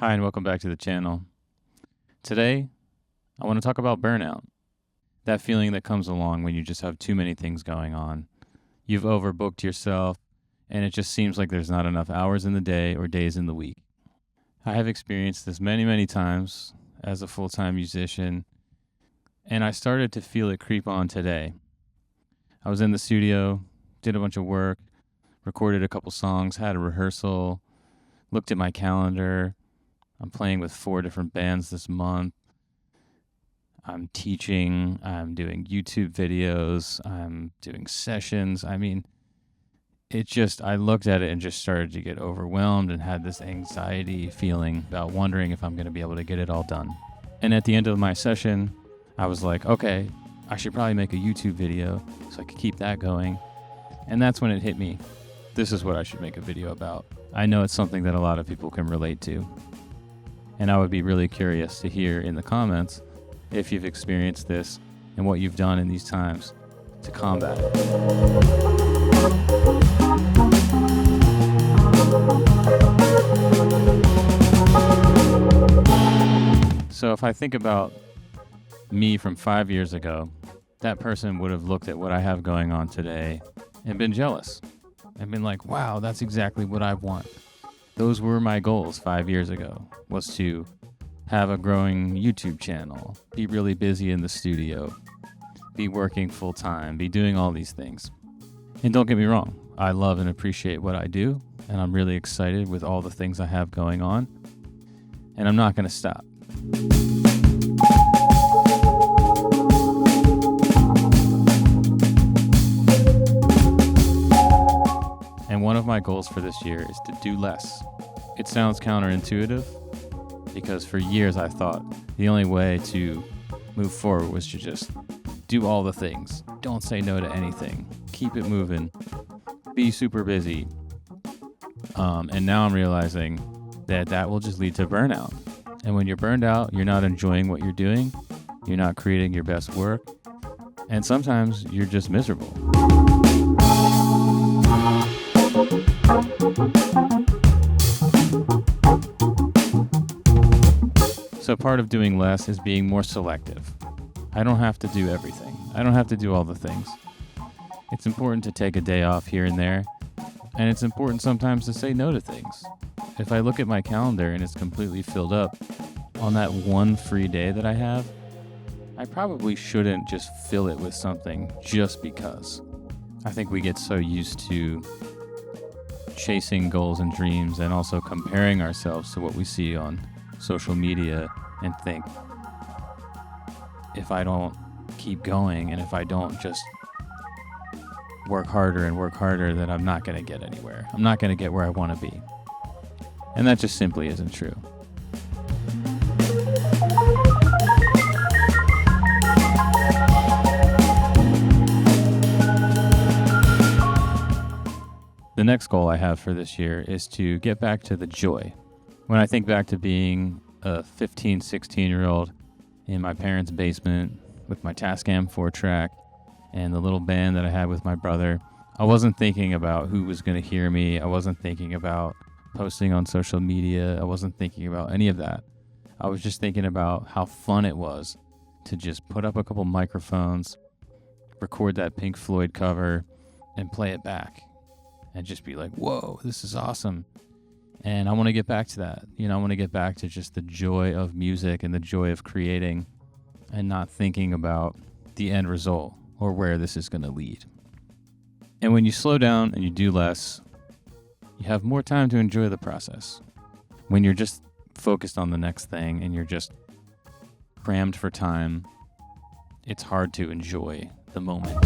Hi, and welcome back to the channel. Today, I want to talk about burnout. That feeling that comes along when you just have too many things going on. You've overbooked yourself, and it just seems like there's not enough hours in the day or days in the week. I have experienced this many, many times as a full-time musician, and I started to feel it creep on today. I was in the studio, did a bunch of work, recorded a couple songs, had a rehearsal, looked at my calendar. I'm playing with 4 different bands this month. I'm teaching, I'm doing YouTube videos, I'm doing sessions. I looked at it and just started to get overwhelmed and had this anxiety feeling about wondering if I'm going to be able to get it all done. And at the end of my session, I was like, okay, I should probably make a YouTube video so I could keep that going. And that's when it hit me. This is what I should make a video about. I know it's something that a lot of people can relate to. And I would be really curious to hear in the comments if you've experienced this and what you've done in these times to combat it. So if I think about me from 5 years ago, that person would have looked at what I have going on today and been jealous and been like, wow, that's exactly what I want. Those were my goals 5 years ago, was to have a growing YouTube channel, be really busy in the studio, be working full time, be doing all these things. And don't get me wrong, I love and appreciate what I do, and I'm really excited with all the things I have going on, and I'm not going to stop. And one of my goals for this year is to do less. It sounds counterintuitive because for years I thought the only way to move forward was to just do all the things. Don't say no to anything. Keep it moving. Be super busy. And now I'm realizing that will just lead to burnout. And when you're burned out, you're not enjoying what you're doing. You're not creating your best work. And sometimes you're just miserable. So part of doing less is being more selective. I don't have to do everything. I don't have to do all the things. It's important to take a day off here and there, and it's important sometimes to say no to things. If I look at my calendar and it's completely filled up on that one free day that I have, I probably shouldn't just fill it with something just because. I think we get so used to chasing goals and dreams and also comparing ourselves to what we see on social media and think, if I don't keep going and if I don't just work harder and work harder, then I'm not going to get anywhere. I'm not going to get where I want to be. And that just simply isn't true. The next goal I have for this year is to get back to the joy. When I think back to being a 15, 16-year-old in my parents' basement with my Tascam 4-track and the little band that I had with my brother, I wasn't thinking about who was going to hear me. I wasn't thinking about posting on social media. I wasn't thinking about any of that. I was just thinking about how fun it was to just put up a couple microphones, record that Pink Floyd cover, and play it back. And just be like, whoa, this is awesome. And I want to get back to that. I want to get back to just the joy of music and the joy of creating and not thinking about the end result or where this is going to lead. And when you slow down and you do less, you have more time to enjoy the process. When you're just focused on the next thing and you're just crammed for time, it's hard to enjoy the moment.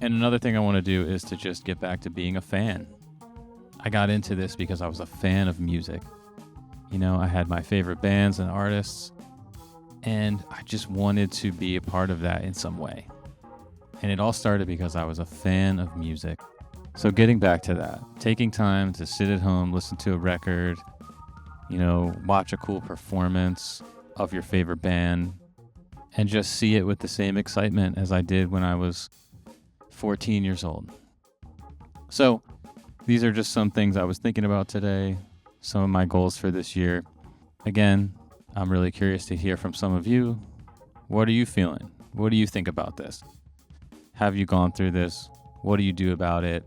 And another thing I want to do is to just get back to being a fan. I got into this because I was a fan of music. I had my favorite bands and artists, and I just wanted to be a part of that in some way. And it all started because I was a fan of music. So getting back to that, taking time to sit at home, listen to a record, watch a cool performance of your favorite band, and just see it with the same excitement as I did when I was 14 years old. So these are just some things I was thinking about today, some of my goals for this year. Again, I'm really curious to hear from some of you. What are you feeling? What do you think about this? Have you gone through this? What do you do about it?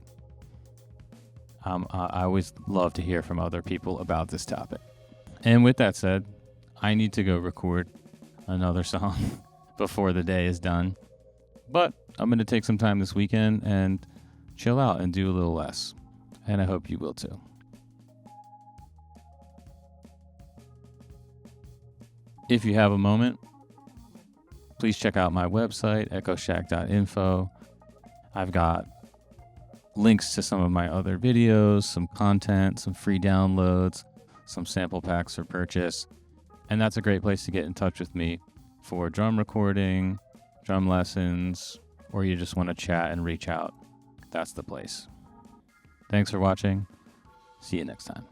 I always love to hear from other people about this topic. And with that said, I need to go record another song before the day is done. But I'm going to take some time this weekend and chill out and do a little less. And I hope you will too. If you have a moment, please check out my website, echoshack.info. I've got links to some of my other videos, some content, some free downloads, some sample packs for purchase. And that's a great place to get in touch with me for drum recording, drum lessons, or you just want to chat and reach out. That's the place. Thanks for watching. See you next time.